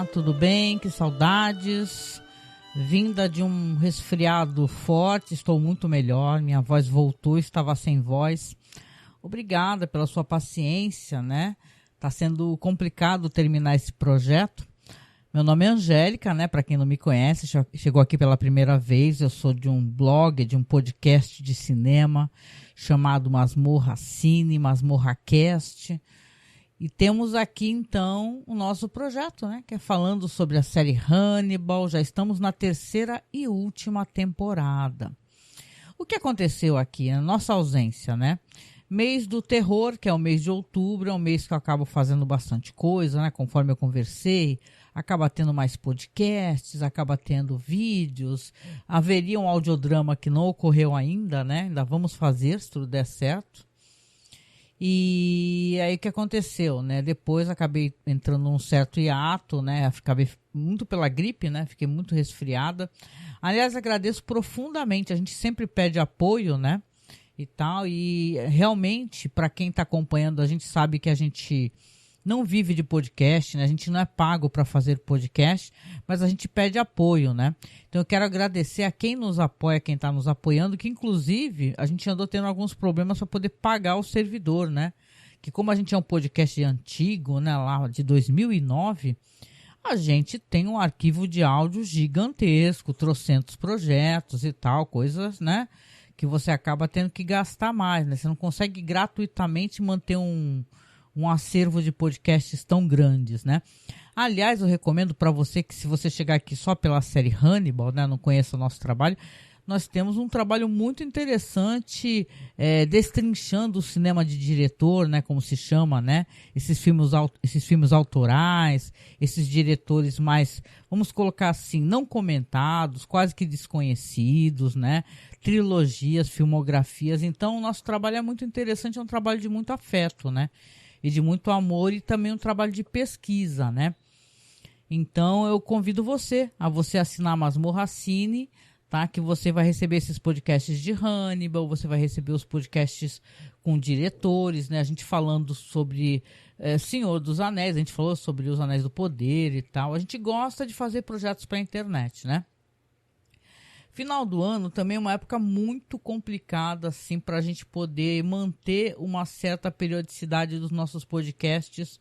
tudo bem? Que saudades. Vinda de um resfriado forte, estou muito melhor, minha voz voltou, estava sem voz. Obrigada pela sua paciência, né? Tá sendo complicado terminar esse projeto. Meu nome é Angélica, né? Para quem não me conhece, chegou aqui pela primeira vez, eu sou de um blog, de um podcast de cinema chamado Masmorra Cine, Masmorra Cast. E temos aqui, então, o nosso projeto, né? Que é falando sobre a série Hannibal. Já estamos na terceira e última temporada. O que aconteceu aqui, na nossa ausência, né? Mês do terror, que é o mês de outubro, é um mês que eu acabo fazendo bastante coisa, né? Conforme eu conversei, acaba tendo mais podcasts, acaba tendo vídeos. Haveria um audiodrama que não ocorreu ainda, né? Ainda vamos fazer, se tudo der certo. E aí o que aconteceu, né? Depois acabei entrando num certo hiato, né? Acabei muito pela gripe, né? Fiquei muito resfriada. Aliás, agradeço profundamente. A gente sempre pede apoio, né? E tal. E realmente, para quem está acompanhando, a gente sabe que a gente não vive de podcast, né? A gente não é pago para fazer podcast, mas a gente pede apoio, né? Então eu quero agradecer a quem nos apoia, quem está nos apoiando, que inclusive a gente andou tendo alguns problemas para poder pagar o servidor, né? Que como a gente é um podcast antigo, né? Lá de 2009, a gente tem um arquivo de áudio gigantesco, trocentos projetos e tal, coisas, né? Que você acaba tendo que gastar mais, né? Você não consegue gratuitamente manter um acervo de podcasts tão grandes, né? Aliás, eu recomendo para você que se você chegar aqui só pela série Hannibal, né, não conheça o nosso trabalho, nós temos um trabalho muito interessante destrinchando o cinema de diretor, né, como se chama, né? Esses filmes autorais, esses diretores mais, vamos colocar assim, não comentados, quase que desconhecidos, né? Trilogias, filmografias. Então, o nosso trabalho é muito interessante, é um trabalho de muito afeto, né? E de muito amor e também um trabalho de pesquisa, né? Então eu convido você a você assinar a Masmorra Cine, tá? Que você vai receber esses podcasts de Hannibal, você vai receber os podcasts com diretores, né? A gente falando sobre Senhor dos Anéis, a gente falou sobre os Anéis do Poder e tal. A gente gosta de fazer projetos para a internet, né? Final do ano também é uma época muito complicada assim, para a gente poder manter uma certa periodicidade dos nossos podcasts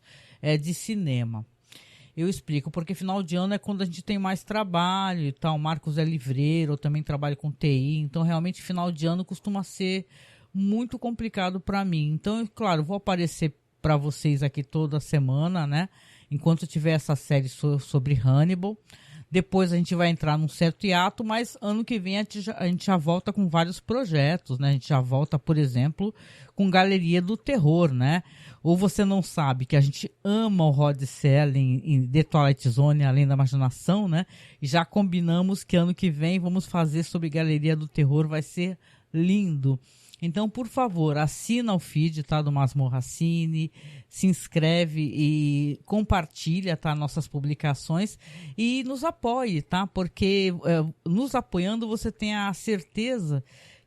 de cinema. Eu explico, porque final de ano é quando a gente tem mais trabalho e tal. O Marcos é livreiro, eu também trabalho com TI, então realmente final de ano costuma ser muito complicado para mim. Então, claro, vou aparecer para vocês aqui toda semana, né? Enquanto tiver essa série sobre Hannibal. Depois a gente vai entrar num certo hiato, mas ano que vem a gente já volta com vários projetos, né? A gente já volta, por exemplo, com Galeria do Terror, né? Ou você não sabe que a gente ama o Rod Serling em The Twilight Zone, Além da Imaginação, né? E já combinamos que ano que vem vamos fazer sobre Galeria do Terror, vai ser lindo. Então, por favor, assina o feed, tá, do Masmorra Cine, se inscreve e compartilha, tá, nossas publicações e nos apoie, tá? Porque nos apoiando você tem a certeza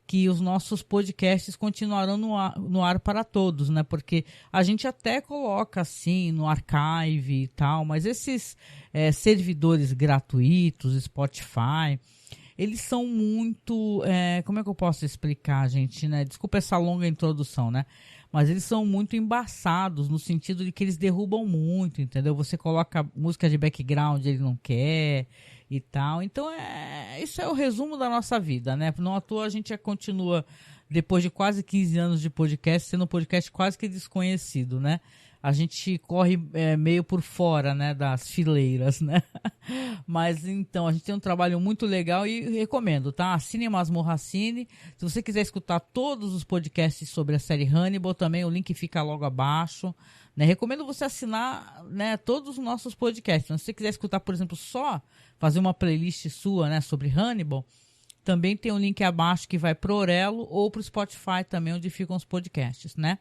que os nossos podcasts continuarão no ar para todos, né? Porque a gente até coloca assim no archive e tal, mas esses servidores gratuitos, Spotify, eles são muito, como é que eu posso explicar, gente, né? Desculpa essa longa introdução, né? Mas eles são muito embaçados no sentido de que eles derrubam muito, entendeu? Você coloca música de background, ele não quer e tal. Então, isso é o resumo da nossa vida, né? Não à toa a gente continua, depois de quase 15 anos de podcast, sendo um podcast quase que desconhecido, né? A gente corre meio por fora, né, das fileiras, né? Mas então, a gente tem um trabalho muito legal e recomendo, tá? Assine Masmorra Cine. Se você quiser escutar todos os podcasts sobre a série Hannibal, também o link fica logo abaixo, né? Recomendo você assinar, né, todos os nossos podcasts. Então, se você quiser escutar, por exemplo, só fazer uma playlist sua, né, sobre Hannibal, também tem um link abaixo que vai pro Orelo ou pro Spotify também, onde ficam os podcasts, né?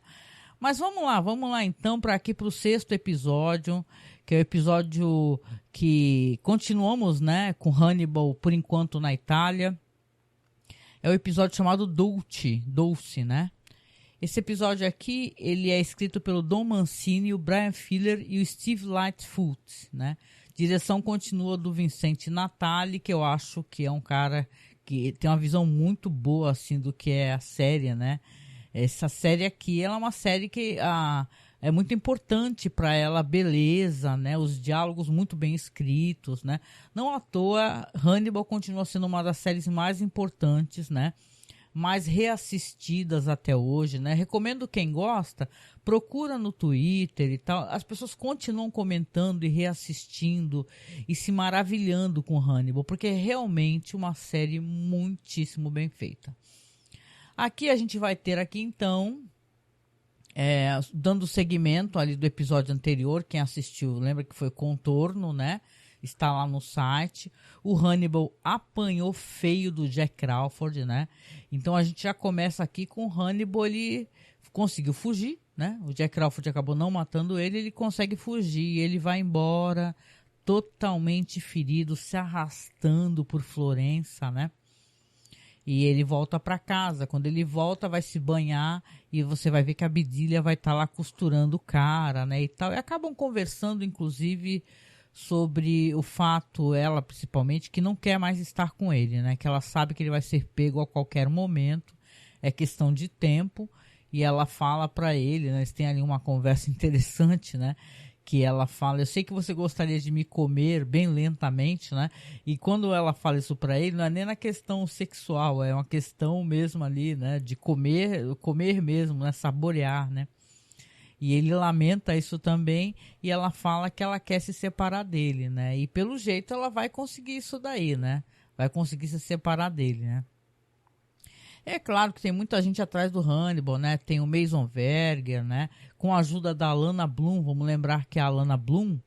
Mas vamos lá então para aqui para o 6º episódio, que é o episódio que continuamos, né, com Hannibal por enquanto na Itália. É o episódio chamado Dulce, né? Esse episódio aqui, ele é escrito pelo Don Mancini, o Brian Fuller e o Steve Lightfoot, né? Direção continua do Vicente Natali, que eu acho que é um cara que tem uma visão muito boa assim do que é a série, né? Essa série aqui, ela é uma série que é muito importante para ela, a beleza, né? Os diálogos muito bem escritos, né? Não à toa, Hannibal continua sendo uma das séries mais importantes, né? Mais reassistidas até hoje, né? Recomendo quem gosta, procura no Twitter e tal. As pessoas continuam comentando e reassistindo e se maravilhando com Hannibal, porque é realmente uma série muitíssimo bem feita. Aqui a gente vai ter aqui então, dando seguimento ali do episódio anterior, quem assistiu lembra que foi Contorno, né? Está lá no site. O Hannibal apanhou feio do Jack Crawford, né? Então a gente já começa aqui com o Hannibal, ele conseguiu fugir, né? O Jack Crawford acabou não matando ele, ele consegue fugir, ele vai embora totalmente ferido, se arrastando por Florença, né? E ele volta para casa. Quando ele volta, vai se banhar e você vai ver que a Bedelia vai estar lá costurando o cara, né, e tal. E acabam conversando, inclusive, sobre o fato, ela principalmente, que não quer mais estar com ele, né, que ela sabe que ele vai ser pego a qualquer momento, é questão de tempo. E ela fala para ele, né, eles têm ali uma conversa interessante, né, que ela fala, eu sei que você gostaria de me comer bem lentamente, né? E quando ela fala isso pra ele, não é nem na questão sexual, é uma questão mesmo ali, né? De comer mesmo, né? Saborear, né? E ele lamenta isso também, e ela fala que ela quer se separar dele, né? E pelo jeito ela vai conseguir isso daí, né? Vai conseguir se separar dele, né? É claro que tem muita gente atrás do Hannibal, né? Tem o Mason Verger, né? Com a ajuda da Alana Bloom, vamos lembrar que a Alana Bloom,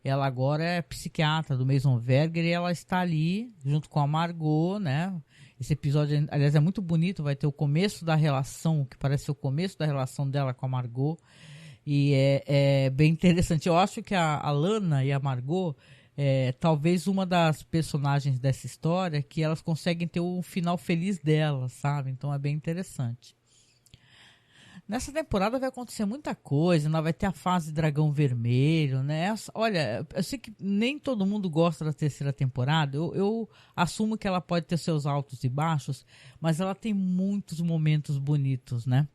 ela agora é psiquiatra do Mason Verger e ela está ali junto com a Margot, né? Esse episódio, aliás, é muito bonito, vai ter o começo da relação, que parece o começo da relação dela com a Margot. E é bem interessante. Eu acho que a Alana e a Margot talvez uma das personagens dessa história que elas conseguem ter o final feliz delas, sabe? Então é bem interessante. Nessa temporada vai acontecer muita coisa, né? Vai ter a fase Dragão Vermelho, né? Olha, eu sei que nem todo mundo gosta da terceira temporada, eu assumo que ela pode ter seus altos e baixos, mas ela tem muitos momentos bonitos, né?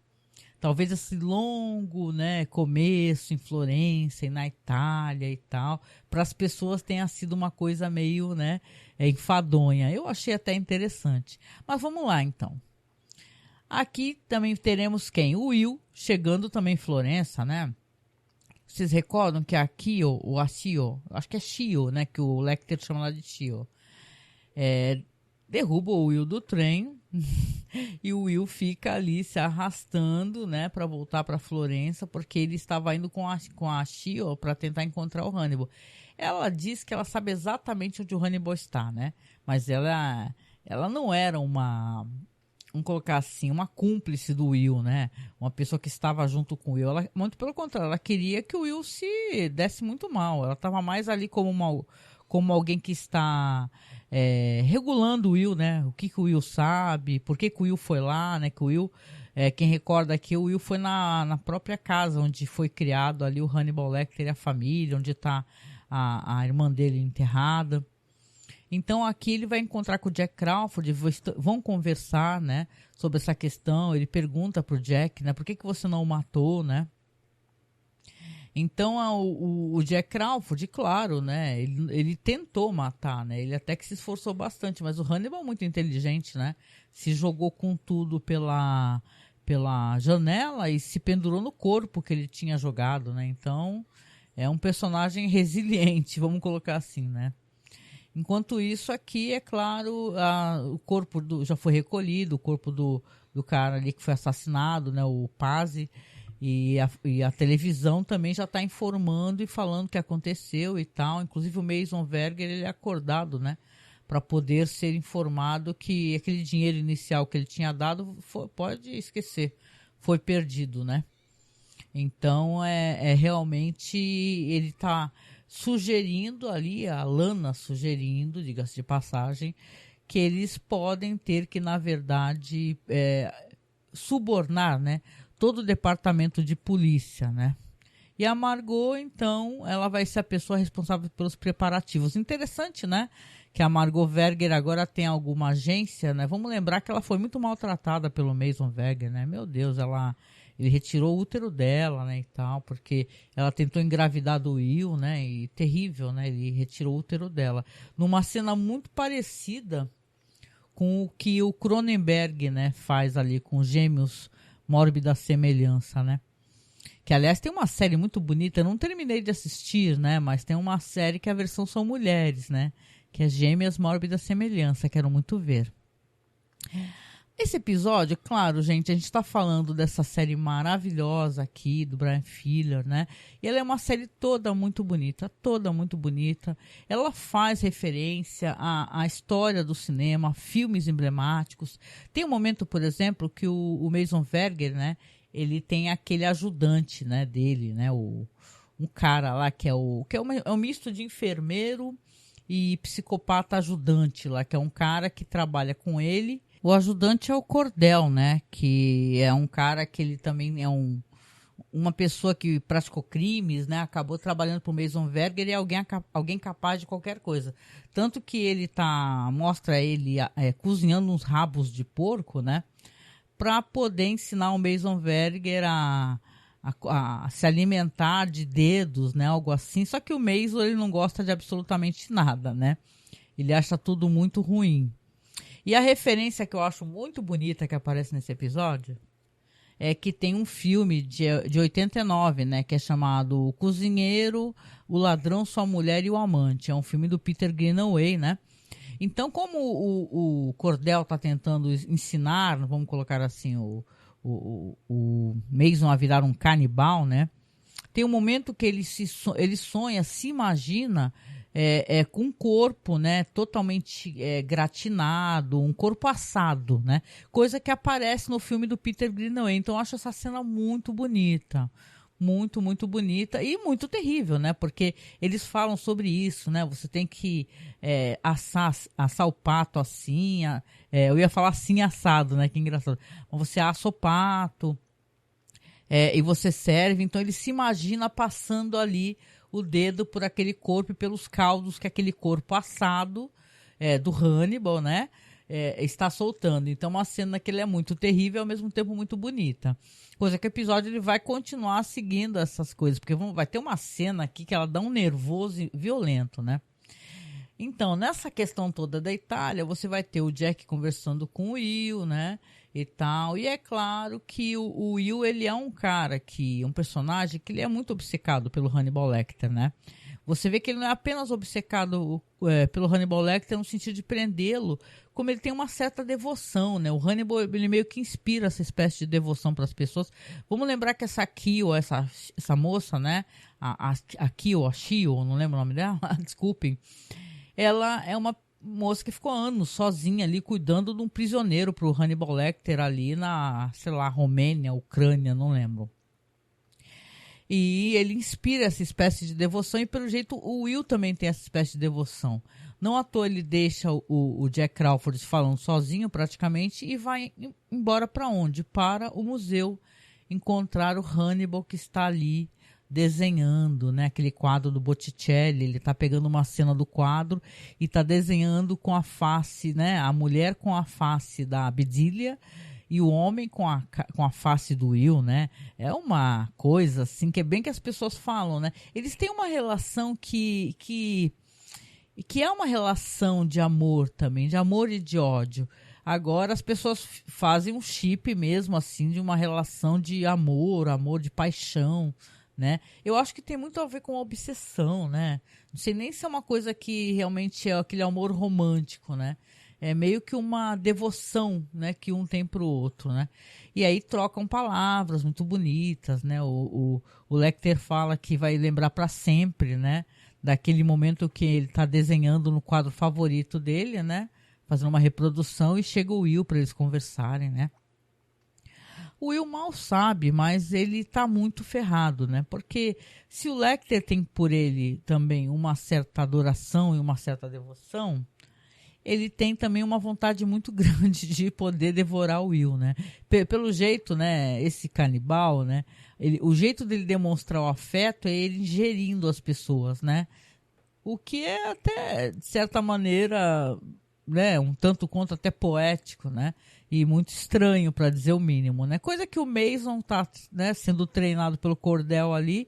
Talvez esse longo, né, começo em Florença e na Itália e tal, para as pessoas tenha sido uma coisa meio, né, enfadonha. Eu achei até interessante. Mas vamos lá, então. Aqui também teremos quem? O Will, chegando também em Florença, né? Vocês recordam que a Kyo, ou a Shio, acho que é Shio, né, que o Lecter chama lá de Shio, derruba o Will do trem e o Will fica ali se arrastando, né, para voltar para Florença, porque ele estava indo com a Shio para tentar encontrar o Hannibal. Ela diz que ela sabe exatamente onde o Hannibal está, né? Mas ela não era vamos colocar assim, uma cúmplice do Will, né? Uma pessoa que estava junto com o Will. Ela, muito pelo contrário, ela queria que o Will se desse muito mal. Ela estava mais ali como alguém que está regulando o Will, né? O que o Will sabe, por que o Will foi lá, né? Que o Will, quem recorda aqui, o Will foi na própria casa onde foi criado ali o Hannibal Lecter e a família, onde está a irmã dele enterrada. Então aqui ele vai encontrar com o Jack Crawford, vão conversar, né, sobre essa questão. Ele pergunta pro Jack, né, por que você não o matou, né? Então o Jack Crawford, claro, né, ele tentou matar, né, ele até que se esforçou bastante, mas o Hannibal é muito inteligente, né, se jogou com tudo pela janela e se pendurou no corpo que ele tinha jogado, né? Então é um personagem resiliente, vamos colocar assim, né? Enquanto isso, aqui, é claro, o corpo já foi recolhido, o corpo do cara ali que foi assassinado, né, o Pazzi, e a televisão também já está informando e falando o que aconteceu e tal. Inclusive o Mason Verger, ele é acordado, né, para poder ser informado que aquele dinheiro inicial que ele tinha dado, pode esquecer, foi perdido, né. Então, realmente, ele está sugerindo ali, a Lana sugerindo, diga-se de passagem, que eles podem ter que, na verdade, subornar, né, todo o departamento de polícia, né? E a Margot, então, ela vai ser a pessoa responsável pelos preparativos. Interessante, né? Que a Margot Verger agora tem alguma agência, né? Vamos lembrar que ela foi muito maltratada pelo Mason Verger, né? Meu Deus, ele retirou o útero dela, né, e tal, porque ela tentou engravidar do Will, né? E terrível, né? Ele retirou o útero dela. Numa cena muito parecida com o que o Cronenberg, né, faz ali com os Gêmeos Mórbida Semelhança, né? Que, aliás, tem uma série muito bonita, eu não terminei de assistir, né? Mas tem uma série que a versão são mulheres, né? Que é Gêmeas Mórbida Semelhança, quero muito ver. Esse episódio, claro, gente, a gente está falando dessa série maravilhosa aqui, do Bryan Fuller, né? E ela é uma série toda muito bonita, toda muito bonita. Ela faz referência à história do cinema, a filmes emblemáticos. Tem um momento, por exemplo, que o Mason Verger, né? Ele tem aquele ajudante, né, dele, né? Um cara lá que é um misto de enfermeiro e psicopata ajudante lá, que é um cara que trabalha com ele. O ajudante é o Cordell, né? Que é um cara que ele também é uma pessoa que praticou crimes, né? Acabou trabalhando para o Mason Verger e é alguém capaz de qualquer coisa. Tanto que ele mostra ele cozinhando uns rabos de porco, né? Para poder ensinar o Mason Verger a se alimentar de dedos, né? Algo assim. Só que o Mason, ele não gosta de absolutamente nada, né? Ele acha tudo muito ruim. E a referência que eu acho muito bonita que aparece nesse episódio é que tem um filme de 89, né? Que é chamado O Cozinheiro, O Ladrão, Sua Mulher e o Amante. É um filme do Peter Greenaway, né? Então, como o Cordell está tentando ensinar, vamos colocar assim, o Mason a virar um canibal, né? Tem um momento que ele sonha, se imagina com um corpo, né, totalmente gratinado, um corpo assado, né? Coisa que aparece no filme do Peter Greenaway. Então, eu acho essa cena muito bonita. Muito, muito bonita e muito terrível, né? Porque eles falam sobre isso, né? Você tem que assar o pato assim. Eu ia falar assim assado, né? Que engraçado. Mas você assa o pato e você serve. Então ele se imagina passando ali o dedo por aquele corpo e pelos caldos que aquele corpo assado do Hannibal, né? Está soltando. Então uma cena que ele é muito terrível e ao mesmo tempo muito bonita. Coisa que o episódio ele vai continuar seguindo essas coisas, porque vai ter uma cena aqui que ela dá um nervoso violento, né? Então, nessa questão toda da Itália, você vai ter o Jack conversando com o Will, né? E tal. E é claro que o Will, ele é um personagem que ele é muito obcecado pelo Hannibal Lecter, né? Você vê que ele não é apenas obcecado pelo Hannibal Lecter no sentido de prendê-lo, como ele tem uma certa devoção, né? O Hannibal, ele meio que inspira essa espécie de devoção para as pessoas. Vamos lembrar que essa Kyo, essa moça, né? A Kyo, a Shio, não lembro o nome dela, desculpem. Ela é uma moça que ficou anos sozinha ali, cuidando de um prisioneiro para o Hannibal Lecter ali na, sei lá, Romênia, Ucrânia, não lembro. E ele inspira essa espécie de devoção e, pelo jeito, o Will também tem essa espécie de devoção. Não à toa ele deixa o Jack Crawford falando sozinho, praticamente, e vai embora para onde? Para o museu encontrar o Hannibal que está ali desenhando, né? Aquele quadro do Botticelli. Ele está pegando uma cena do quadro e está desenhando com a face, né? A mulher com a face da Bedelia e o homem com a face do Will, né? É uma coisa assim que é bem que as pessoas falam, né? Eles têm uma relação que é uma relação de amor também, de amor e de ódio. Agora as pessoas fazem um chip mesmo assim de uma relação de amor de paixão, né? Eu acho que tem muito a ver com a obsessão, né? Não sei nem se é uma coisa que realmente é aquele amor romântico, né? É meio que uma devoção, né, que um tem pro outro, né? E aí trocam palavras muito bonitas, né? O Lecter fala que vai lembrar para sempre, né? Daquele momento que ele tá desenhando no quadro favorito dele, né? Fazendo uma reprodução e chega o Will para eles conversarem, né? O Will mal sabe, mas ele tá muito ferrado, né? Porque se o Lecter tem por ele também uma certa adoração e uma certa devoção, ele tem também uma vontade muito grande de poder devorar o Will, né? Pelo jeito, né, esse canibal, né, o jeito dele demonstrar o afeto é ele ingerindo as pessoas, né? O que é até, de certa maneira, né, um tanto quanto até poético, né? E muito estranho, para dizer o mínimo, né? Coisa que o Mason tá, né, sendo treinado pelo Cordell ali,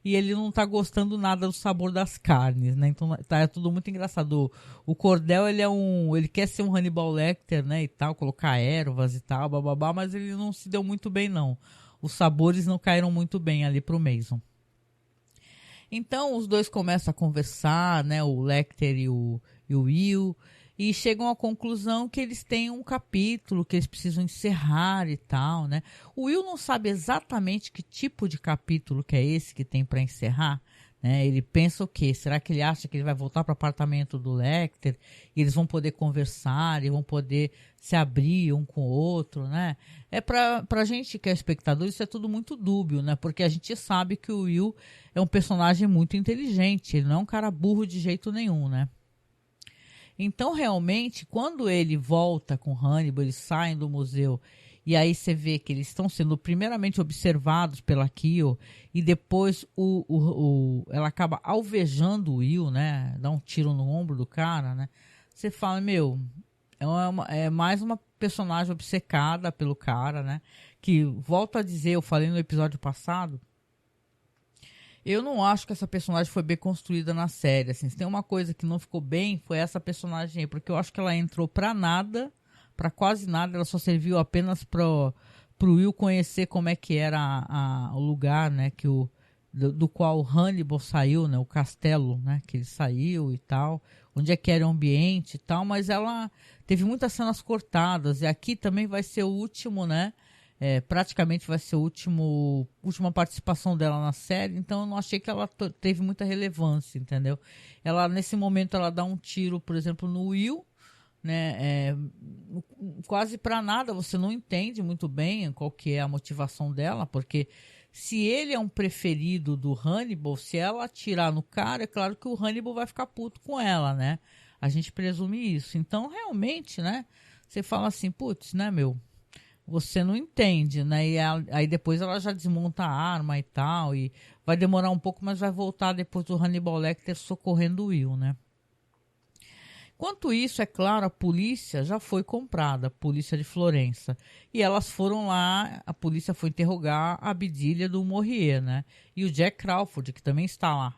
e ele não tá gostando nada do sabor das carnes, né? Então é tudo muito engraçado. O Cordell, ele quer ser um Hannibal Lecter, né, e tal, colocar ervas e tal, bababá, mas ele não se deu muito bem, não. Os sabores não caíram muito bem ali pro Mason. Então os dois começam a conversar, né, o Lecter e o Will, e chegam à conclusão que eles têm um capítulo que eles precisam encerrar e tal, né? O Will não sabe exatamente que tipo de capítulo que é esse que tem para encerrar, né? Ele pensa o quê? Será que ele acha que ele vai voltar para o apartamento do Lecter e eles vão poder conversar e vão poder se abrir um com o outro, né? Pra gente que é espectador, isso é tudo muito dúbio, né? Porque a gente sabe que o Will é um personagem muito inteligente, ele não é um cara burro de jeito nenhum, né? Então, realmente, quando ele volta com Hannibal, eles saem do museu e aí você vê que eles estão sendo primeiramente observados pela Kyo e depois ela acaba alvejando o Will, né? Dá um tiro no ombro do cara, né? Você fala, meu, é mais uma personagem obcecada pelo cara, né? Que, volto a dizer, eu falei no episódio passado, eu não acho que essa personagem foi bem construída na série. Assim, se tem uma coisa que não ficou bem, foi essa personagem aí. Porque eu acho que ela entrou pra nada, pra quase nada. Ela só serviu apenas pro Will conhecer como é que era o lugar, né? Do qual o Hannibal saiu, né? O castelo, né? Que ele saiu e tal. Onde é que era o ambiente e tal. Mas ela teve muitas cenas cortadas. E aqui também vai ser o último, né? Praticamente vai ser a última participação dela na série, então eu não achei que ela teve muita relevância, entendeu? Ela, nesse momento, ela dá um tiro, por exemplo, no Will, né? Quase para nada, você não entende muito bem qual que é a motivação dela, porque se ele é um preferido do Hannibal, se ela atirar no cara, é claro que o Hannibal vai ficar puto com ela, né? A gente presume isso. Então, realmente, né? Você fala assim, putz, né, meu? Você não entende, né? E aí depois ela já desmonta a arma e tal, e vai demorar um pouco, mas vai voltar depois do Hannibal Lecter socorrendo o Will, né? Enquanto isso, é claro, a polícia já foi comprada, a polícia de Florença. E elas foram lá, a polícia foi interrogar a Abdilia do Maurier, né? E o Jack Crawford, que também está lá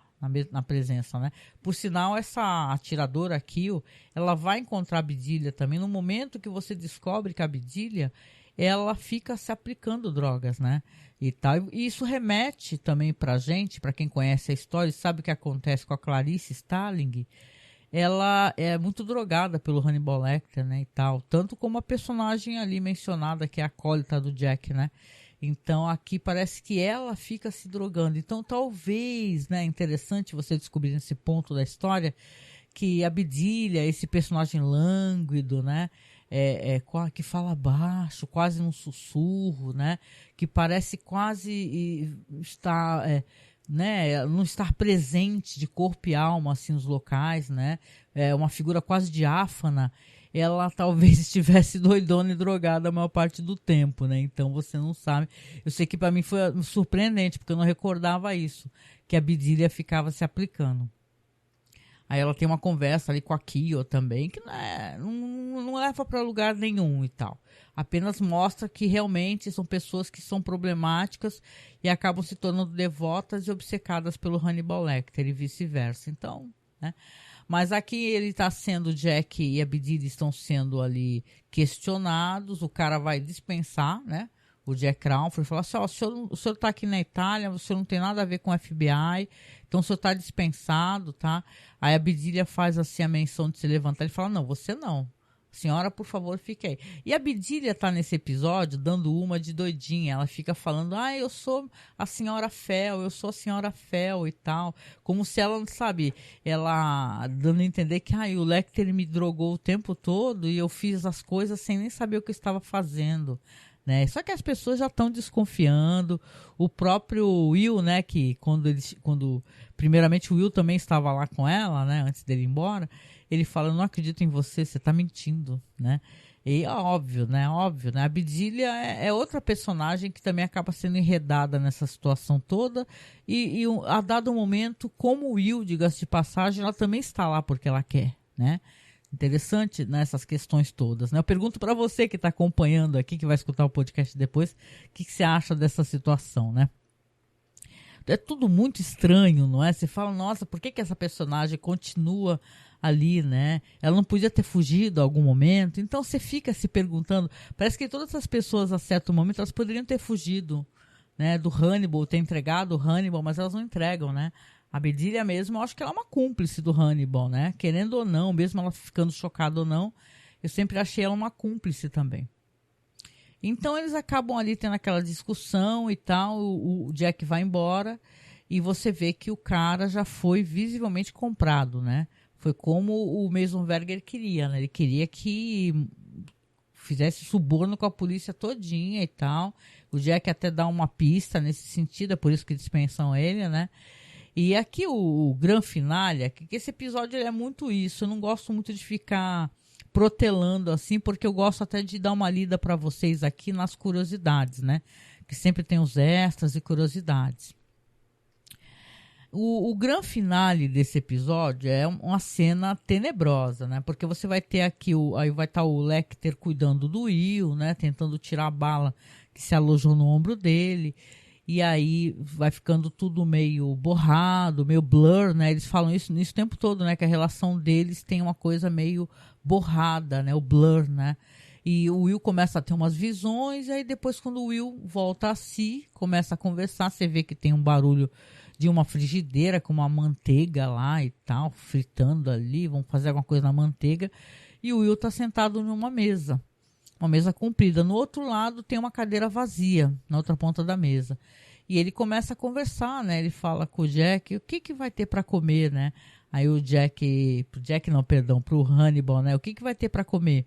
na presença, né? Por sinal, essa atiradora aqui, ela vai encontrar a Abdilia também no momento que você descobre que a Abdilia ela fica se aplicando drogas, né? E tal. E isso remete também pra gente, pra quem conhece a história e sabe o que acontece com a Clarice Starling. Ela é muito drogada pelo Hannibal Lecter, né? E tal. Tanto como a personagem ali mencionada, que é a acólita do Jack, né? Então aqui parece que ela fica se drogando. Então talvez, né? Interessante você descobrir nesse ponto da história que a Abdilia, esse personagem lânguido, né? Que fala baixo, quase num sussurro, né? Que parece quase estar, né? Não estar presente de corpo e alma assim nos locais, né? É uma figura quase diáfana. Ela talvez estivesse doidona e drogada a maior parte do tempo, né? Então você não sabe. Eu sei que para mim foi surpreendente, porque eu não recordava isso, que a Abdilia ficava se aplicando. Aí ela tem uma conversa ali com a Kyo também, que não leva para lugar nenhum e tal. Apenas mostra que realmente são pessoas que são problemáticas e acabam se tornando devotas e obcecadas pelo Hannibal Lecter e vice-versa. Então, né? Mas aqui ele está sendo, Jack e a Abdilia estão sendo ali questionados, o cara vai dispensar, né? O Jack Crawford falou assim, o senhor está aqui na Itália, o senhor não tem nada a ver com o FBI, então o senhor está dispensado, tá? Aí a Abdilia faz assim a menção de se levantar, ele fala, não, você não. Senhora, por favor, fique aí. E a Abdilia tá nesse episódio dando uma de doidinha. Ela fica falando, eu sou a senhora Fel, eu sou a senhora Fel e tal. Como se ela, não sabe, ela dando a entender que o Lecter me drogou o tempo todo e eu fiz as coisas sem nem saber o que eu estava fazendo. né? Só que as pessoas já estão desconfiando. O próprio Will, né, que quando primeiramente o Will também estava lá com ela, né, antes dele ir embora, ele fala: "Eu não acredito em você, você está mentindo", né? E óbvio, né? Óbvio, né? A Bedelia é outra personagem que também acaba sendo enredada nessa situação toda. A dado momento, como o Will, diga-se de passagem, ela também está lá porque ela quer, né? Interessante nessas questões todas, né? Eu pergunto para você que está acompanhando aqui, que vai escutar o podcast depois, o que você acha dessa situação, né? É tudo muito estranho, não é? Você fala, nossa, por que essa personagem continua ali, né? Ela não podia ter fugido a algum momento. Então você fica se perguntando, parece que todas essas pessoas a certo momento elas poderiam ter fugido, né? Do Hannibal, ter entregado o Hannibal, mas elas não entregam, né? A Bedelia mesmo, eu acho que ela é uma cúmplice do Hannibal, né? Querendo ou não, mesmo ela ficando chocada ou não, eu sempre achei ela uma cúmplice também. Então eles acabam ali tendo aquela discussão e tal, o Jack vai embora e você vê que o cara já foi visivelmente comprado, né? Foi como o Meisenberger queria, né? Ele queria que fizesse suborno com a polícia todinha e tal. O Jack até dá uma pista nesse sentido, é por isso que dispensam ele, né? E aqui o grande finale, que esse episódio ele é muito isso. Eu não gosto muito de ficar protelando assim, porque eu gosto até de dar uma lida para vocês aqui nas curiosidades, né? Que sempre tem os extras e curiosidades. O grande finale desse episódio é uma cena tenebrosa, né? Porque você vai ter aqui, aí vai estar o Lecter cuidando do Will, né? Tentando tirar a bala que se alojou no ombro dele. E aí vai ficando tudo meio borrado, meio blur, né? Eles falam isso o tempo todo, né? Que a relação deles tem uma coisa meio borrada, né? O blur, né? E o Will começa a ter umas visões, e aí depois quando o Will volta a si, começa a conversar, você vê que tem um barulho de uma frigideira com uma manteiga lá e tal, fritando ali, vão fazer alguma coisa na manteiga, e o Will tá sentado numa mesa. Uma mesa comprida. No outro lado tem uma cadeira vazia, na outra ponta da mesa. E ele começa a conversar, né? Ele fala com o Jack, o que vai ter para comer, né? Aí pro Hannibal, né? O que vai ter para comer?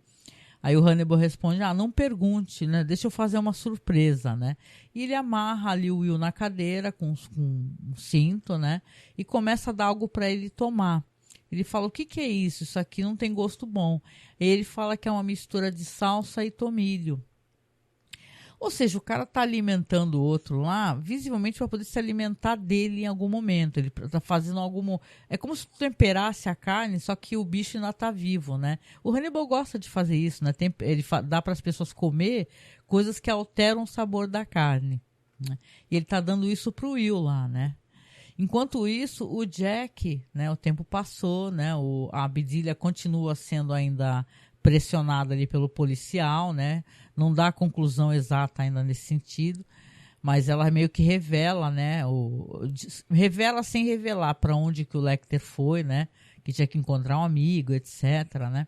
Aí o Hannibal responde, não pergunte, né? Deixa eu fazer uma surpresa, né? E ele amarra ali o Will na cadeira com um cinto, né? E começa a dar algo para ele tomar. Ele fala, o que é isso? Isso aqui não tem gosto bom. E ele fala que é uma mistura de salsa e tomilho. Ou seja, o cara está alimentando o outro lá, visivelmente para poder se alimentar dele em algum momento. Ele está fazendo algum... É como se temperasse a carne, só que o bicho ainda está vivo, né? O Hannibal gosta de fazer isso, né? Ele dá para as pessoas comer coisas que alteram o sabor da carne, né? E ele está dando isso para o Will lá, né? Enquanto isso, o Jack, né, o tempo passou, né, a Bedelia continua sendo ainda pressionada ali pelo policial, né, não dá a conclusão exata ainda nesse sentido, mas ela meio que revela, né, revela sem revelar para onde que o Lecter foi, né, que tinha que encontrar um amigo, etc, né.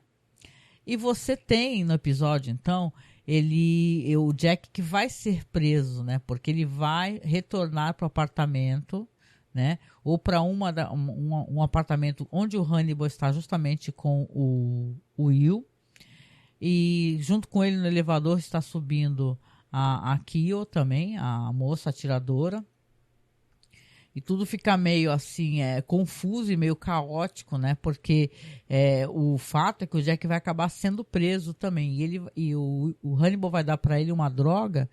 E você tem no episódio, então, o Jack que vai ser preso, né, porque ele vai retornar para o apartamento, né? Ou para um apartamento onde o Hannibal está justamente com o Will. E junto com ele no elevador está subindo a Kyo também, a moça atiradora. E tudo fica meio assim, confuso e meio caótico, né? Porque o fato é que o Jack vai acabar sendo preso também. E o Hannibal vai dar para ele uma droga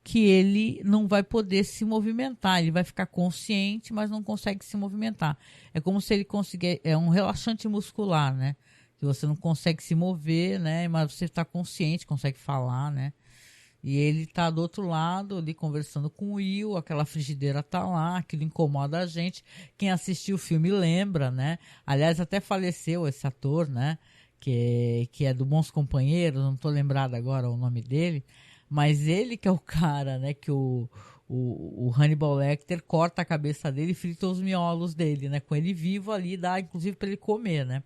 que ele não vai poder se movimentar. Ele vai ficar consciente, mas não consegue se movimentar. É como se ele conseguisse... É um relaxante muscular, né? Que você não consegue se mover, né? Mas você está consciente, consegue falar, né? E ele tá do outro lado ali conversando com o Will, aquela frigideira tá lá, aquilo incomoda a gente. Quem assistiu o filme lembra, né? Aliás, até faleceu esse ator, né? Que é do Bons Companheiros, não tô lembrado agora o nome dele. Mas ele que é o cara, né, que o Hannibal Lecter corta a cabeça dele e frita os miolos dele, né, com ele vivo ali, dá inclusive para ele comer, né.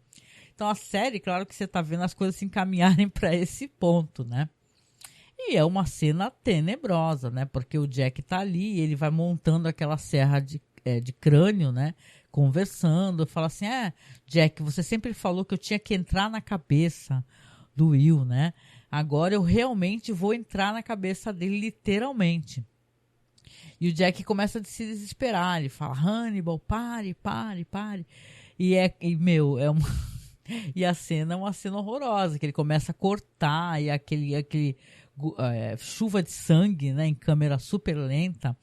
Então a série, claro que você tá vendo as coisas se encaminharem para esse ponto, né. E é uma cena tenebrosa, né, porque o Jack tá ali e ele vai montando aquela serra de crânio, né, conversando, fala assim, Jack, você sempre falou que eu tinha que entrar na cabeça do Will, né. Agora eu realmente vou entrar na cabeça dele, literalmente. E o Jack começa a se desesperar. Ele fala, Hannibal, pare. Meu, é uma... E a cena é uma cena horrorosa, que ele começa a cortar e aquele chuva de sangue, né, em câmera super lenta.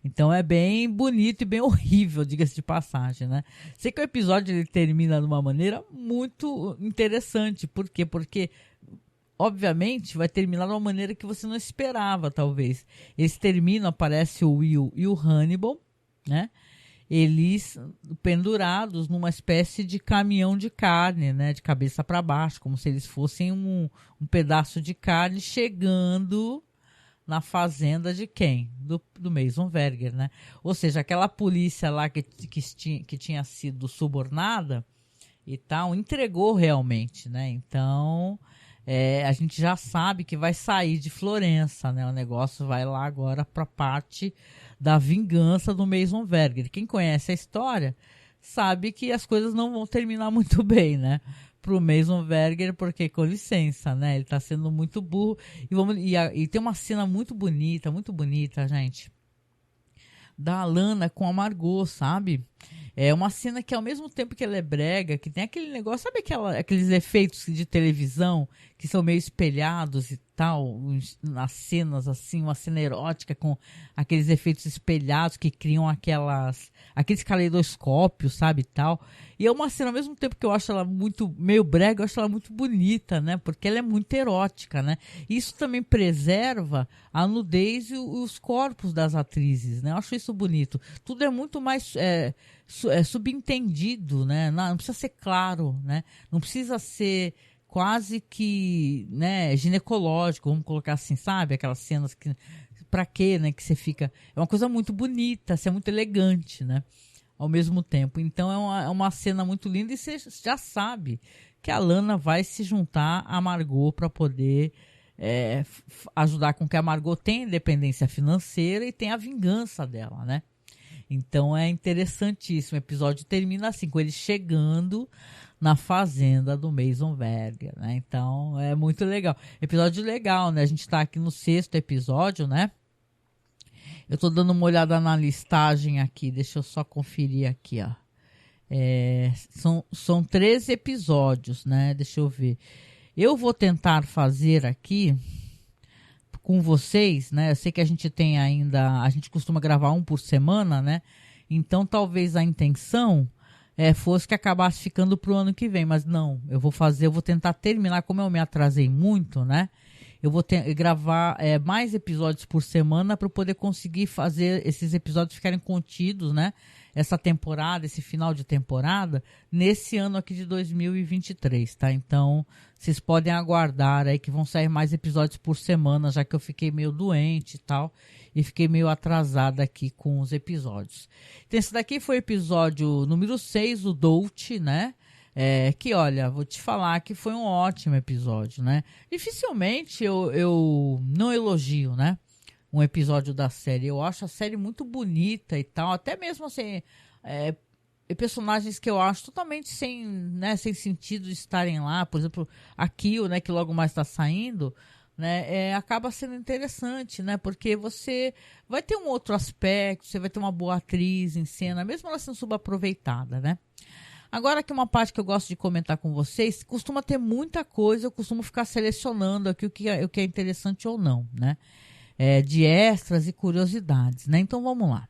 Então é bem bonito e bem horrível, diga-se de passagem, né? Sei que o episódio ele termina de uma maneira muito interessante. Por quê? Porque, obviamente, vai terminar de uma maneira que você não esperava, talvez. Eles terminam, aparece o Will e o Hannibal, né? Eles pendurados numa espécie de caminhão de carne, né, de cabeça para baixo, como se eles fossem um pedaço de carne chegando na fazenda de quem? Do Mason Verger, né? Ou seja, aquela polícia lá que tinha sido subornada e tal, entregou realmente, né? Então, a gente já sabe que vai sair de Florença, né? O negócio vai lá agora para a parte da vingança do Mason Verger. Quem conhece a história sabe que as coisas não vão terminar muito bem, né? Pro Mason Verger, porque, com licença, né? Ele tá sendo muito burro. E tem uma cena muito bonita, gente, da Alana com a Margot, sabe? É uma cena que, ao mesmo tempo que ela é brega, que tem aquele negócio, sabe aqueles efeitos de televisão que são meio espelhados e tal, nas cenas, assim, uma cena erótica com aqueles efeitos espelhados que criam aqueles caleidoscópios, sabe, e tal. E é uma cena, ao mesmo tempo que eu acho ela meio brega, eu acho ela muito bonita, né? Porque ela é muito erótica, né? Isso também preserva a nudez e os corpos das atrizes, né? Eu acho isso bonito. Tudo é muito mais subentendido, né? Não precisa ser claro, né? Não precisa ser quase que, né, ginecológico, vamos colocar assim, sabe? Aquelas cenas que, pra quê, né? Que você fica... É uma coisa muito bonita, você é muito elegante, né? Ao mesmo tempo. Então é uma cena muito linda e você já sabe que a Lana vai se juntar a Margot para poder ajudar com que a Margot tenha independência financeira e tenha a vingança dela, né? Então é interessantíssimo. O episódio termina assim, com ele chegando na fazenda do Mason Verger, né? Então é muito legal. Episódio legal, né? A gente tá aqui no 6º episódio, né? Eu tô dando uma olhada na listagem aqui. Deixa eu só conferir aqui, ó. São 13 episódios, né? Deixa eu ver. Eu vou tentar fazer aqui com vocês, né? Eu sei que a gente tem ainda... A gente costuma gravar um por semana, né? Então talvez a intenção fosse que acabasse ficando pro ano que vem. Mas não, eu vou tentar terminar. Como eu me atrasei muito, né? Eu vou gravar mais episódios por semana para poder conseguir fazer esses episódios ficarem contidos, né? Essa temporada, esse final de temporada, nesse ano aqui de 2023, tá? Então, vocês podem aguardar aí que vão sair mais episódios por semana, já que eu fiquei meio doente e tal, e fiquei meio atrasada aqui com os episódios. Então, esse daqui foi o episódio número 6, o Dolce, né? Que, olha, vou te falar que foi um ótimo episódio, né? Dificilmente eu não elogio, né? Um episódio da série. Eu acho a série muito bonita e tal. Até mesmo assim, personagens que eu acho totalmente sem sentido de estarem lá. Por exemplo, a Kill, né? Que logo mais está saindo, né? Acaba sendo interessante, né? Porque você vai ter um outro aspecto, você vai ter uma boa atriz em cena, mesmo ela sendo subaproveitada, né? Agora aqui uma parte que eu gosto de comentar com vocês, costuma ter muita coisa, eu costumo ficar selecionando aqui o que é interessante ou não, né? De extras e curiosidades, né? Então vamos lá.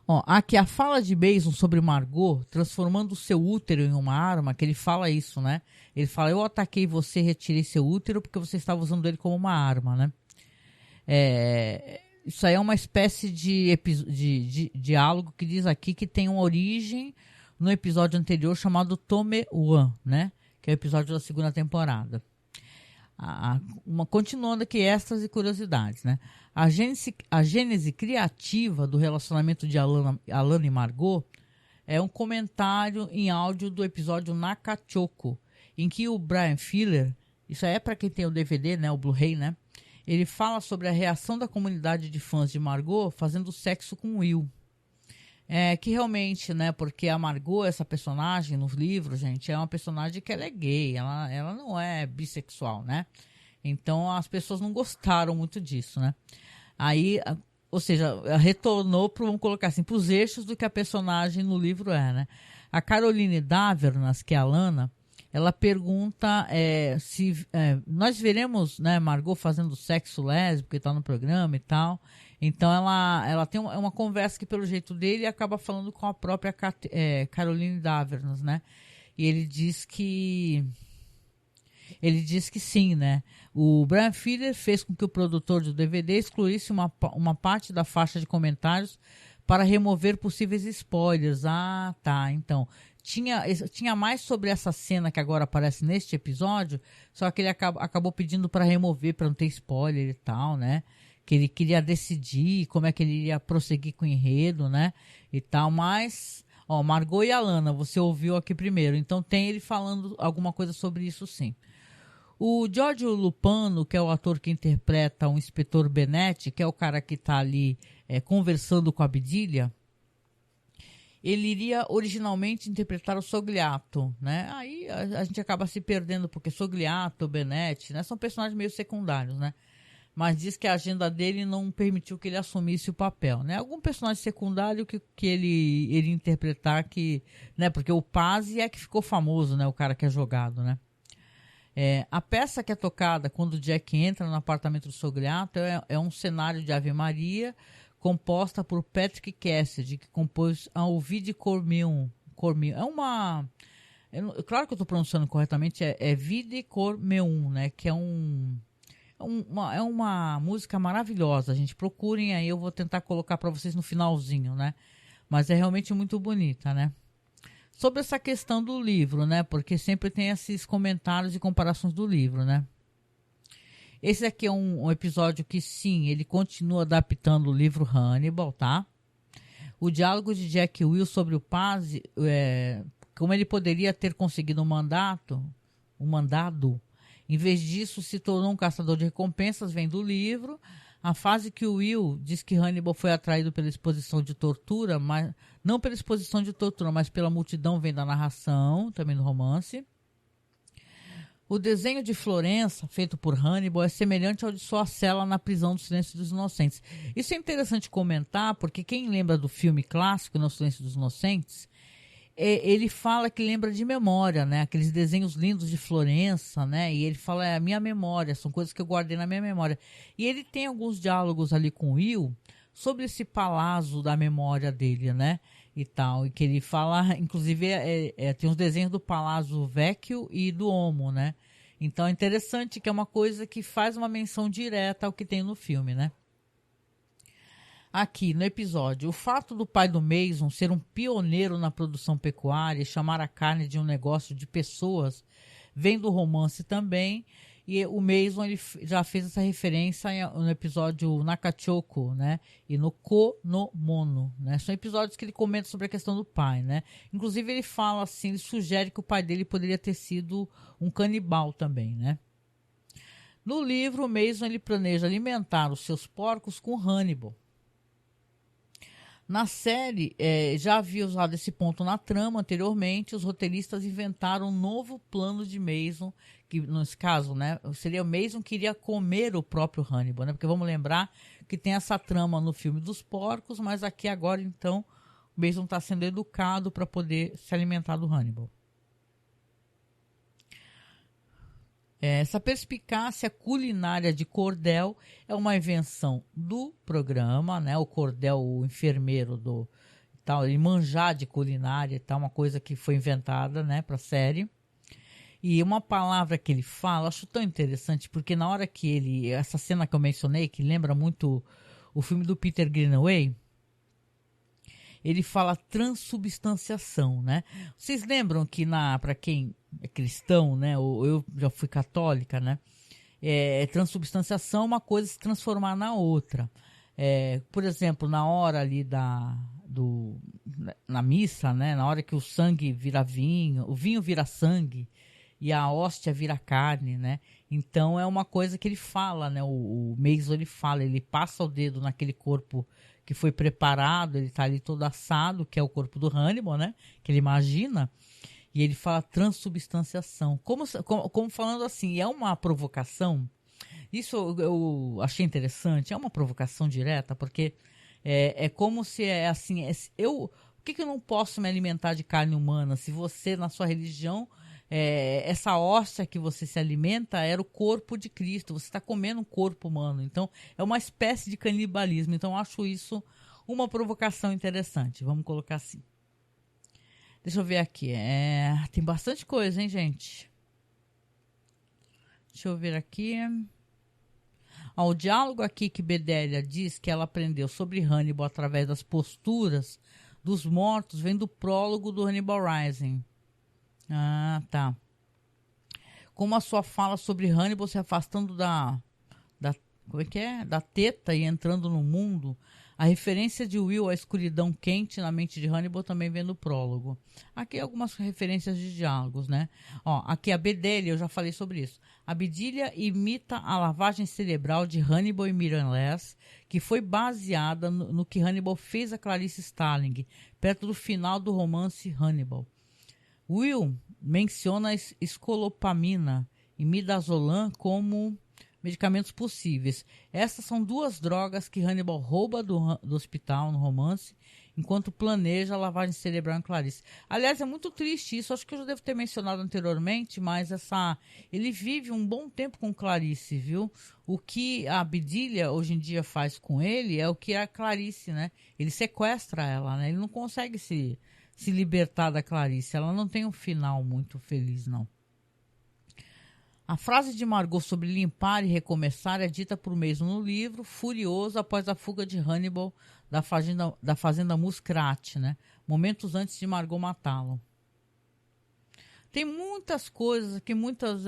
Ó, aqui a fala de Mason sobre Margot, transformando o seu útero em uma arma, que ele fala isso, né? Ele fala, eu ataquei você, retirei seu útero porque você estava usando ele como uma arma, né? Isso aí é uma espécie de diálogo que diz aqui que tem uma origem no episódio anterior chamado Tome One, né? Que é o episódio da 2ª temporada. Continuando aqui extras e curiosidades, né? A gênese criativa do relacionamento de Alana e Margot é um comentário em áudio do episódio Nakachoko, em que o Brian Fuller, isso aí é para quem tem o DVD, né? O Blu-ray, né? Ele fala sobre a reação da comunidade de fãs de Margot fazendo sexo com Will. É que realmente, né, porque a Margot, essa personagem nos livros, gente, é uma personagem que ela é gay, ela não é bissexual, né? Então as pessoas não gostaram muito disso, né? Aí, ou seja, retornou para, vamos colocar assim, para os eixos do que a personagem no livro é, né? A Caroline Davernas, que é a Lana, ela pergunta se nós veremos, né, Margot fazendo sexo lésbico e tal no programa e tal. Então ela tem uma conversa que pelo jeito dele acaba falando com a própria Caroline Davernas, né? E ele diz que sim, né? O Brian Fuller fez com que o produtor do DVD excluísse uma parte da faixa de comentários para remover possíveis spoilers. Ah, tá. Então, tinha mais sobre essa cena que agora aparece neste episódio, só que ele acabou pedindo para remover, para não ter spoiler e tal, né? Que ele queria decidir como é que ele ia prosseguir com o enredo, né? E tal, mas... Ó, Margot e Alana, você ouviu aqui primeiro. Então tem ele falando alguma coisa sobre isso, sim. O Giorgio Lupano, que é o ator que interpreta o inspetor Benetti, que é o cara que está ali conversando com a Bedelia, ele iria originalmente interpretar o Sogliato, né? Aí a gente acaba se perdendo, porque Sogliato, Benetti, né? São personagens meio secundários, né? Mas diz que a agenda dele não permitiu que ele assumisse o papel, né? Algum personagem secundário que ele iria interpretar, que, né? Porque o Pazzi é que ficou famoso, né? O cara que é jogado, né? A peça que é tocada quando o Jack entra no apartamento do Sogliato é um cenário de Ave Maria, composta por Patrick Cassidy, que compôs a Ovid Cormion. É uma... claro que eu estou pronunciando corretamente, Vide Cormeum, né? Que é uma música maravilhosa, gente. Procurem aí, eu vou tentar colocar para vocês no finalzinho, né? Mas é realmente muito bonita, né? Sobre essa questão do livro, né? Porque sempre tem esses comentários e comparações do livro, né? Esse aqui é um episódio que, sim, ele continua adaptando o livro Hannibal, tá? O diálogo de Jack Will sobre o Pazzi, como ele poderia ter conseguido um mandado, em vez disso se tornou um caçador de recompensas, vem do livro. A fase que o Will diz que Hannibal foi atraído pela exposição de tortura, mas não pela exposição de tortura, mas pela multidão, vem da narração, também do romance. O desenho de Florença, feito por Hannibal, é semelhante ao de sua cela na prisão do Silêncio dos Inocentes. Isso é interessante comentar, porque quem lembra do filme clássico, No Silêncio dos Inocentes, ele fala que lembra de memória, né? Aqueles desenhos lindos de Florença, né? E ele fala, é a minha memória, são coisas que eu guardei na minha memória. E ele tem alguns diálogos ali com o Will sobre esse palazzo da memória dele, né? E tal, e que ele fala, inclusive, tem os desenhos do Palazzo Vecchio e do Homo, né? Então é interessante que é uma coisa que faz uma menção direta ao que tem no filme, né? Aqui no episódio, o fato do pai do Mason ser um pioneiro na produção pecuária e chamar a carne de um negócio de pessoas vem do romance também. E o Mason ele já fez essa referência no episódio Nakachoko, né? E no Ko no Mono, né? São episódios que ele comenta sobre a questão do pai, né? Inclusive ele fala assim, ele sugere que o pai dele poderia ter sido um canibal também, né? No livro, o Mason ele planeja alimentar os seus porcos com Hannibal. Na série, já havia usado esse ponto na trama anteriormente, os roteiristas inventaram um novo plano de Mason, que nesse caso, né, seria o Mason que iria comer o próprio Hannibal, né, porque vamos lembrar que tem essa trama no filme dos porcos, mas aqui agora, então, o Mason está sendo educado para poder se alimentar do Hannibal. Essa perspicácia culinária de Cordell é uma invenção do programa, né? O Cordell, o enfermeiro do tal, ele manjar de culinária e tal, uma coisa que foi inventada, né, para a série. E uma palavra que ele fala, acho tão interessante, porque na hora que essa cena que eu mencionei, que lembra muito o filme do Peter Greenaway, ele fala transubstanciação, né? Vocês lembram que para quem é cristão, né? Ou eu já fui católica, né? Transubstanciação é uma coisa se transformar na outra. Por exemplo, na hora ali na missa, né? Na hora que o sangue vira vinho, o vinho vira sangue e a hóstia vira carne, né? Então é uma coisa que ele fala, né? O Mason ele fala, ele passa o dedo naquele corpo que foi preparado, ele tá ali todo assado, que é o corpo do Hannibal, né? Que ele imagina. E ele fala transubstanciação. Como falando assim, é uma provocação. Isso eu achei interessante. É uma provocação direta, porque é como se é assim. Por que eu não posso me alimentar de carne humana se você, na sua religião, essa hóstia que você se alimenta era o corpo de Cristo? Você está comendo um corpo humano. Então, é uma espécie de canibalismo. Então, eu acho isso uma provocação interessante. Vamos colocar assim. Deixa eu ver aqui. Tem bastante coisa, hein, gente? Deixa eu ver aqui. O diálogo aqui que Bedelia diz que ela aprendeu sobre Hannibal através das posturas dos mortos vem do prólogo do Hannibal Rising. Ah, tá. Como a sua fala sobre Hannibal se afastando como é que é? Da teta e entrando no mundo. A referência de Will à escuridão quente na mente de Hannibal também vem no prólogo. Aqui algumas referências de diálogos, né? Aqui a Bedelia, eu já falei sobre isso. A Bedelia imita a lavagem cerebral de Hannibal e Miriam Less, que foi baseada no que Hannibal fez a Clarice Starling, perto do final do romance Hannibal. Will menciona escolopamina e midazolam como medicamentos possíveis. Essas são duas drogas que Hannibal rouba do hospital no romance, enquanto planeja a lavagem cerebral em Clarice. Aliás, é muito triste isso, acho que eu já devo ter mencionado anteriormente, mas ele vive um bom tempo com Clarice, viu? O que a Bedelia hoje em dia faz com ele é o que a Clarice, né? Ele sequestra ela, né? Ele não consegue se libertar da Clarice. Ela não tem um final muito feliz, não. A frase de Margot sobre limpar e recomeçar é dita por mesmo no livro, furioso após a fuga de Hannibal da fazenda Muscrat, né? Momentos antes de Margot matá-lo. Tem muitas coisas aqui, muitas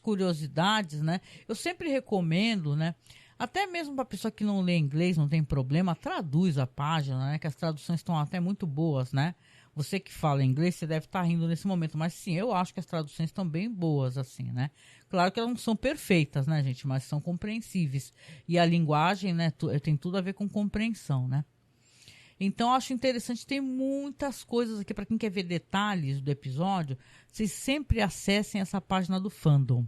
curiosidades, né? Eu sempre recomendo, né? Até mesmo para pessoa que não lê inglês, não tem problema, traduz a página, né? Que as traduções estão até muito boas, né? Você que fala inglês, você deve estar rindo nesse momento, mas sim, eu acho que as traduções estão bem boas, assim, né? Claro que elas não são perfeitas, né, gente? Mas são compreensíveis. E a linguagem, né, tem tudo a ver com compreensão, né? Então, eu acho interessante, tem muitas coisas aqui, para quem quer ver detalhes do episódio, vocês sempre acessem essa página do Fandom,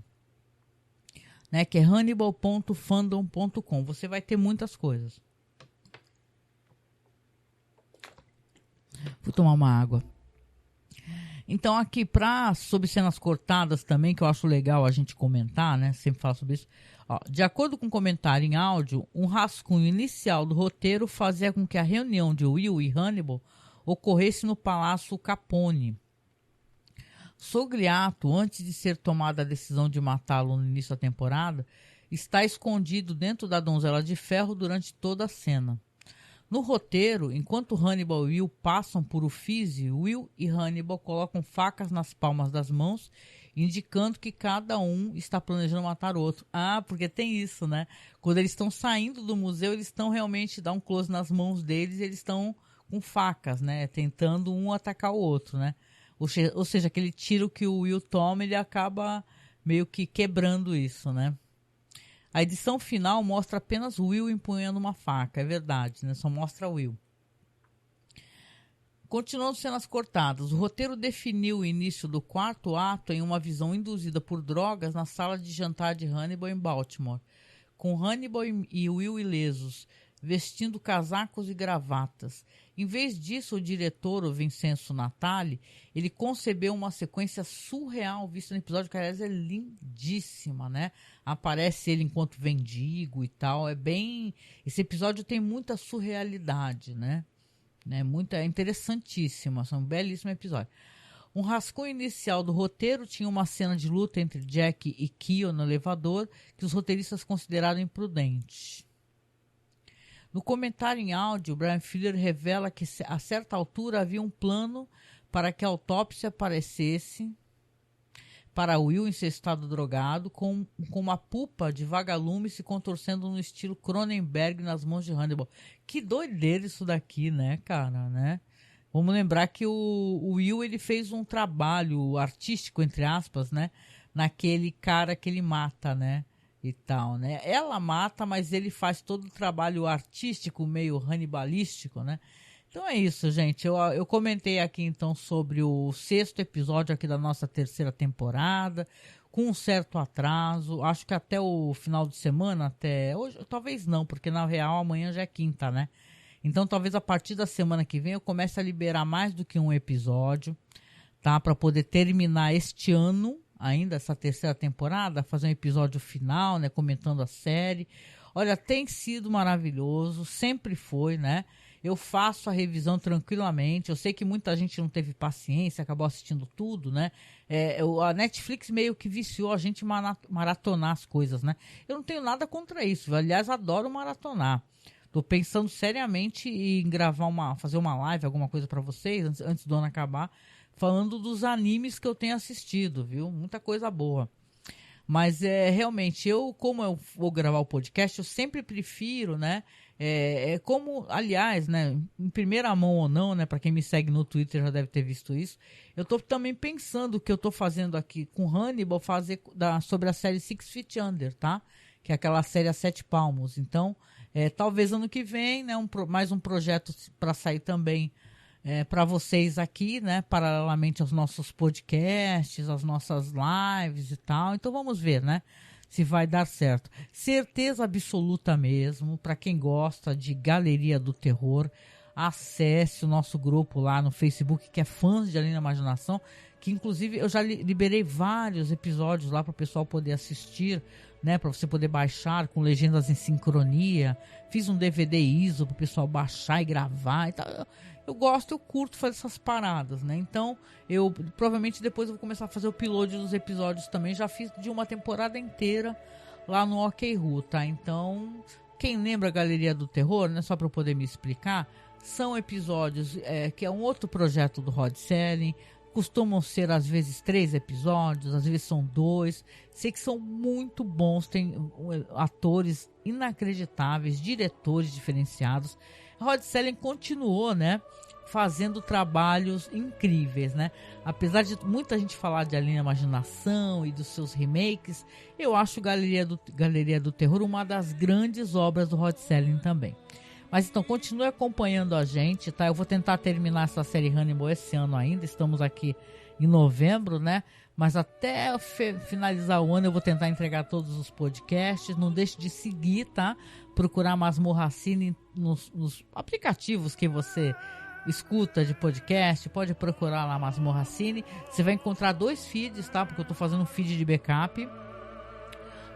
né? Que é hannibal.fandom.com. Você vai ter muitas coisas. Vou tomar uma água. Então aqui sobre cenas cortadas também, que eu acho legal a gente comentar, né? Sempre falo sobre isso. De acordo com o comentário em áudio, um rascunho inicial do roteiro fazia com que a reunião de Will e Hannibal ocorresse no Palácio Capone. Sogriato, antes de ser tomada a decisão de matá-lo no início da temporada, está escondido dentro da Donzela de Ferro durante toda a cena. No roteiro, enquanto Hannibal e Will passam por Uffizi, Will e Hannibal colocam facas nas palmas das mãos, indicando que cada um está planejando matar o outro. Ah, porque tem isso, né? Quando eles estão saindo do museu, eles estão realmente, dá um close nas mãos deles, eles estão com facas, né? Tentando um atacar o outro, né? Ou seja, aquele tiro que o Will toma, ele acaba meio que quebrando isso, né? A edição final mostra apenas Will empunhando uma faca, é verdade, né? Só mostra Will. Continuando cenas cortadas, o roteiro definiu o início do quarto ato em uma visão induzida por drogas na sala de jantar de Hannibal em Baltimore, com Hannibal e Will ilesos, vestindo casacos e gravatas. Em vez disso, o diretor, o Vincenzo Natali, ele concebeu uma sequência surreal vista no episódio, que aliás é lindíssima, né? Aparece ele enquanto mendigo e tal, esse episódio tem muita surrealidade, né? É interessantíssimo, é um belíssimo episódio. Um rascunho inicial do roteiro tinha uma cena de luta entre Jack e Kyo no elevador, que os roteiristas consideraram imprudente. No comentário em áudio, Brian Fuller revela que a certa altura havia um plano para que a autópsia aparecesse para Will em seu estado drogado, com uma pupa de vagalume se contorcendo no estilo Cronenberg nas mãos de Hannibal. Que doideira isso daqui, né, cara, né? Vamos lembrar que o Will, ele fez um trabalho artístico, entre aspas, né, naquele cara que ele mata, né? e tal, né? Ela mata, mas ele faz todo o trabalho artístico, meio hannibalístico, né? Então é isso, gente. Eu comentei aqui então sobre o 6º episódio aqui da nossa 3ª temporada, com um certo atraso. Acho que até o final de semana, até hoje, talvez não, porque na real amanhã já é quinta, né? Então talvez a partir da semana que vem eu comece a liberar mais do que um episódio, tá? Para poder terminar este ano, ainda essa 3ª temporada, fazer um episódio final, né? Comentando a série. Olha, tem sido maravilhoso, sempre foi, né? Eu faço a revisão tranquilamente. Eu sei que muita gente não teve paciência, acabou assistindo tudo, né? A Netflix meio que viciou a gente maratonar as coisas, né? Eu não tenho nada contra isso. Aliás, adoro maratonar. Tô pensando seriamente em fazer uma live, alguma coisa para vocês, antes do ano acabar, falando dos animes que eu tenho assistido, viu? Muita coisa boa. Mas realmente, como eu vou gravar o podcast, eu sempre prefiro, né? Como, aliás, né? Em primeira mão ou não, né? Para quem me segue no Twitter já deve ter visto isso. Eu tô também pensando o que eu tô fazendo aqui com Hannibal, sobre a série Six Feet Under, tá? Que é aquela série a 7 palmos. Então, talvez ano que vem, né? Mais um projeto para sair também para vocês aqui, né? Paralelamente aos nossos podcasts, às nossas lives e tal. Então vamos ver, né? Se vai dar certo. Certeza absoluta mesmo. Para quem gosta de Galeria do Terror, acesse o nosso grupo lá no Facebook, que é Fãs de Além da Imaginação, que inclusive eu já liberei vários episódios lá para o pessoal poder assistir, né, para você poder baixar com legendas em sincronia. Fiz um DVD ISO para o pessoal baixar e gravar e tal. Eu curto fazer essas paradas, né? Então, provavelmente depois eu vou começar a fazer o upload dos episódios também. Já fiz de uma temporada inteira lá no OkRu, tá? Então, quem lembra a Galeria do Terror, né? Só para eu poder me explicar, são episódios que é um outro projeto do Rod Serling. Costumam ser às vezes 3 episódios, às vezes são 2. Sei que são muito bons, tem atores inacreditáveis, diretores diferenciados. Rod Serling continuou, né, fazendo trabalhos incríveis, né? Apesar de muita gente falar de Além da Imaginação e dos seus remakes, eu acho Galeria do Terror uma das grandes obras do Rod Serling também. Mas então, continue acompanhando a gente, tá? Eu vou tentar terminar essa série Hannibal esse ano ainda. Estamos aqui em novembro, né? Mas até finalizar o ano eu vou tentar entregar todos os podcasts. Não deixe de seguir, tá? Procurar Masmorra Cine nos aplicativos que você escuta de podcast. Pode procurar lá Masmorra Cine. Você vai encontrar 2 feeds, tá? Porque eu tô fazendo um feed de backup.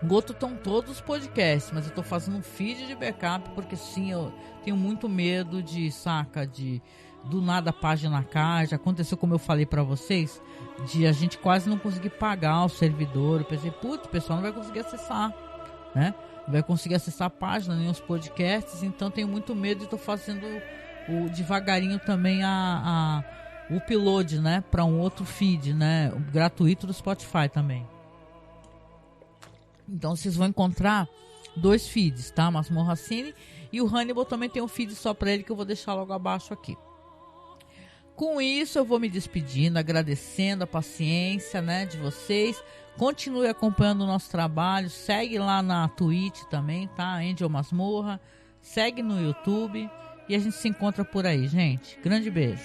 Goto estão todos os podcasts, mas eu tô fazendo um feed de backup porque sim, eu tenho muito medo do nada a página cai. Já aconteceu, como eu falei pra vocês, de a gente quase não conseguir pagar o servidor. Eu pensei, putz, o pessoal não vai conseguir acessar, né? Não vai conseguir acessar a página, nem os podcasts, então tenho muito medo e tô fazendo devagarinho também o upload, né? Pra um outro feed, né? Gratuito do Spotify também. Então vocês vão encontrar 2 feeds, tá? Masmorra Cine e o Hannibal também tem um feed só para ele que eu vou deixar logo abaixo aqui. Com isso eu vou me despedindo, agradecendo a paciência, né, de vocês. Continue acompanhando o nosso trabalho, segue lá na Twitch também, tá? Angel Masmorra, segue no YouTube e a gente se encontra por aí, gente. Grande beijo.